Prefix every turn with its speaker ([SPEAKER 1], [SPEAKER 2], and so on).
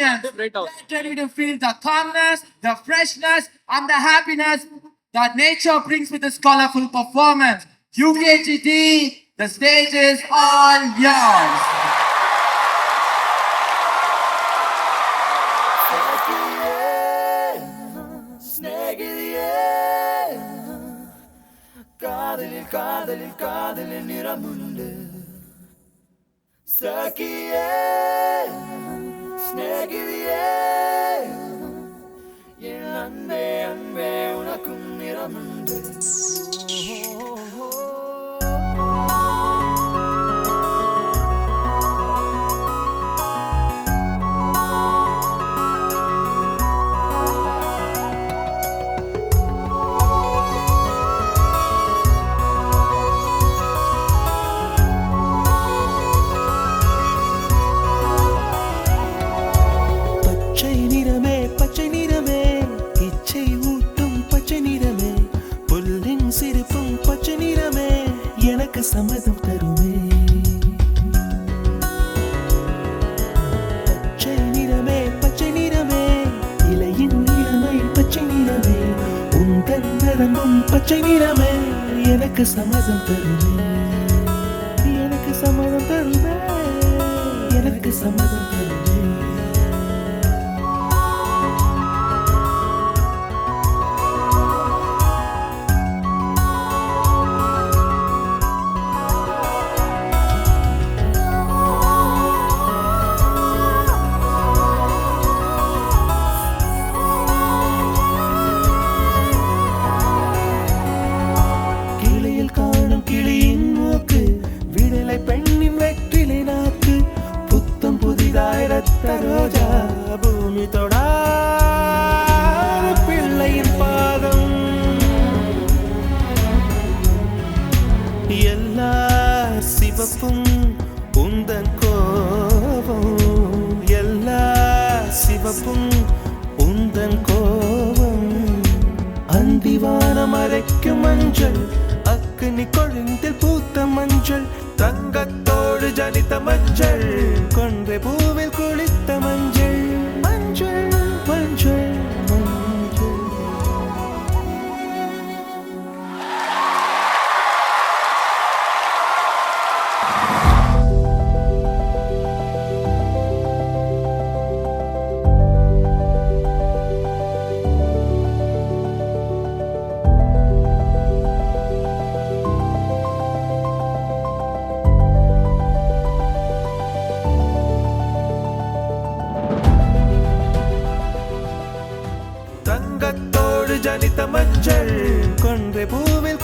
[SPEAKER 1] experience. Get ready to feel the calmness, the freshness, and the happiness that nature brings with this colorful performance. UKGT, the stage is all yours.
[SPEAKER 2] காதலில் நிறமுண்டு சகியே ஸ்நேகிதியே என் அன்பே அன்பே உனக்கும் நிறமுண்டு சம்மதம் தருமே பச்சை நிறமே இலையின் நிறமை பச்சை நிறமே உந்தன் நரம்பும் பச்சை நிறமே எனக்கு சம்மதம் தருமே எனக்கு சம்மதம் தருமே எனக்கு சம்மதம் தருமே ரோஜா பூமி தொடாத பிள்ளையின் பாதம் எல்லா சிவப்பும் உந்தன் கோபம் எல்லா சிவப்பும் உந்தன் கோபம் அந்திவானம் அரைக்கும் மஞ்சள் அக்னி கொழுந்தில் பூத்த மஞ்சள் தங்கத்தோடு ஜனித்த மஞ்சள் கொன்றை பூவில் குளித்த மஞ்சள் மஞ்சள் மஞ்சள் மஞ்சள் ஜனித்த மஞ்சள் கொன்றை பூவில்